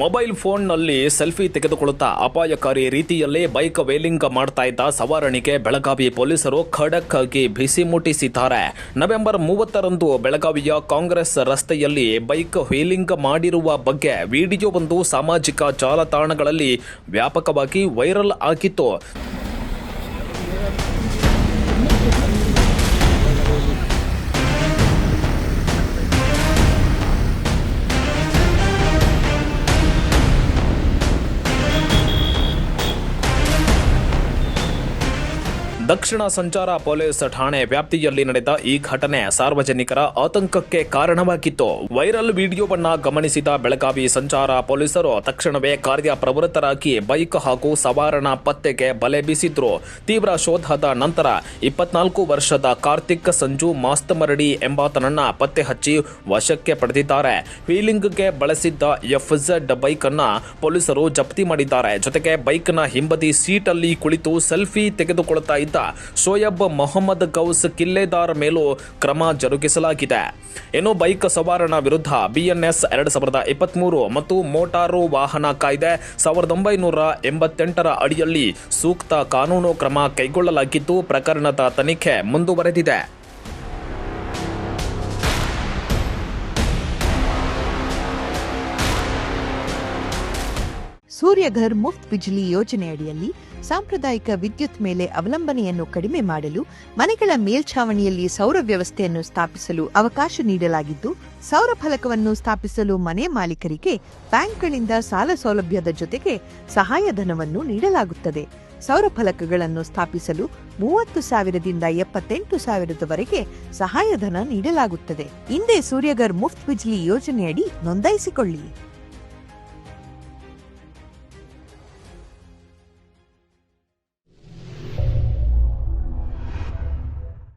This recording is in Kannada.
ಮೊಬೈಲ್ ಫೋನ್ನಲ್ಲಿ ಸೆಲ್ಫಿ ತೆಗೆದುಕೊಳ್ಳುತ್ತಾ ಅಪಾಯಕಾರಿ ರೀತಿಯಲ್ಲೇ ಬೈಕ್ ವೇಲಿಂಗ್ ಮಾಡ್ತಾ ಇದ್ದ ಸವಾರನಿಗೆ ಬೆಳಗಾವಿ ಪೊಲೀಸರು ಖಡಕ್ ಆಗಿ ಬಿಸಿ ಮುಟ್ಟಿಸಿದ್ದಾರೆ. ನವೆಂಬರ್ 30ರಂದು ಬೆಳಗಾವಿಯ ಕಾಂಗ್ರೆಸ್ ರಸ್ತೆಯಲ್ಲಿ ಬೈಕ್ ವೇಲಿಂಗ್ ಮಾಡಿರುವ ಬಗ್ಗೆ ವಿಡಿಯೋವೊಂದು ಸಾಮಾಜಿಕ ಜಾಲತಾಣಗಳಲ್ಲಿ ವ್ಯಾಪಕವಾಗಿ ವೈರಲ್ ಆಗಿತ್ತು. ದಕ್ಷಿಣ ಸಂಚಾರ ಪೊಲೀಸ್ ಠಾಣೆ ವ್ಯಾಪ್ತಿಯಲ್ಲಿ ನಡೆದ ಈ ಘಟನೆ ಸಾರ್ವಜನಿಕರ ಆತಂಕಕ್ಕೆ ಕಾರಣವಾಗಿತ್ತು. ವೈರಲ್ ವಿಡಿಯೋವನ್ನ ಗಮನಿಸಿದ ಬೆಳಗಾವಿ ಸಂಚಾರ ಪೊಲೀಸರು ತಕ್ಷಣವೇ ಕಾರ್ಯಪ್ರವೃತ್ತರಾಗಿ ಬೈಕ್ ಹಾಗೂ ಸವಾರನ ಪತ್ತೆಗೆ ಬಲೆ ಬೀಸಿದ್ರು. ತೀವ್ರ ಶೋಧದ ನಂತರ 24 ವರ್ಷದ ಕಾರ್ತಿಕ್ ಸಂಜು ಮಾಸ್ತಮರಡಿ ಎಂಬಾತನನ್ನ ಪತ್ತೆ ಹಚ್ಚಿ ವಶಕ್ಕೆ ಪಡೆದಿದ್ದಾರೆ. ವೀಲಿಂಗ್ಗೆ ಬಳಸಿದ್ದ FZ ಬೈಕ್ ಅನ್ನ ಪೊಲೀಸರು ಜಪ್ತಿ ಮಾಡಿದ್ದಾರೆ. ಜೊತೆಗೆ ಬೈಕ್ನ ಹಿಂಬದಿ ಸೀಟಲ್ಲಿ ಕುಳಿತು ಸೆಲ್ಫಿ ತೆಗೆದುಕೊಳ್ಳುತ್ತಾ ಇದ್ದ ಶೋಯಬ್ ಮೊಹಮ್ಮದ್ ಗೌಸ್ ಕಿಲ್ಲೆದಾರ್ ಮೇಲೂ ಕ್ರಮ ಜರುಗಿಸಲಾಗಿದೆ. ಇನ್ನು ಬೈಕ್ ಸವಾರನ ವಿರುದ್ಧ BNS 2023 ಮತ್ತು ಮೋಟಾರು ವಾಹನ ಕಾಯ್ದೆ 1988ರ ಅಡಿಯಲ್ಲಿ ಸೂಕ್ತ ಕಾನೂನು ಕ್ರಮ ಕೈಗೊಳ್ಳಲಾಗಿದ್ದು ಪ್ರಕರಣದ ತನಿಖೆ ಮುಂದುವರೆದಿದೆ. ಸೂರ್ಯಘರ್ ಮುಫ್ತ್ ಬಿಜ್ಲಿ ಯೋಜನೆಯಡಿಯಲ್ಲಿ ಸಾಂಪ್ರದಾಯಿಕ ವಿದ್ಯುತ್ ಮೇಲೆ ಅವಲಂಬನೆಯನ್ನು ಕಡಿಮೆ ಮಾಡಲು ಮನೆಗಳ ಮೇಲ್ಛಾವಣಿಯಲ್ಲಿ ಸೌರ ವ್ಯವಸ್ಥೆಯನ್ನು ಸ್ಥಾಪಿಸಲು ಅವಕಾಶ ನೀಡಲಾಗಿದ್ದು, ಸೌರ ಫಲಕವನ್ನು ಸ್ಥಾಪಿಸಲು ಮನೆ ಮಾಲೀಕರಿಗೆ ಬ್ಯಾಂಕ್ಗಳಿಂದ ಸಾಲ ಸೌಲಭ್ಯದ ಜೊತೆಗೆ ಸಹಾಯಧನವನ್ನು ನೀಡಲಾಗುತ್ತದೆ. ಸೌರ ಫಲಕಗಳನ್ನು ಸ್ಥಾಪಿಸಲು 30,000ದಿಂದ 78,000ದವರೆಗೆ ಸಹಾಯಧನ ನೀಡಲಾಗುತ್ತದೆ. ಹಿಂದೆ ಸೂರ್ಯಘರ್ ಮುಫ್ತ್ ಬಿಜ್ಲಿ ಯೋಜನೆಯಡಿ ನೋಂದಾಯಿಸಿಕೊಳ್ಳಿ.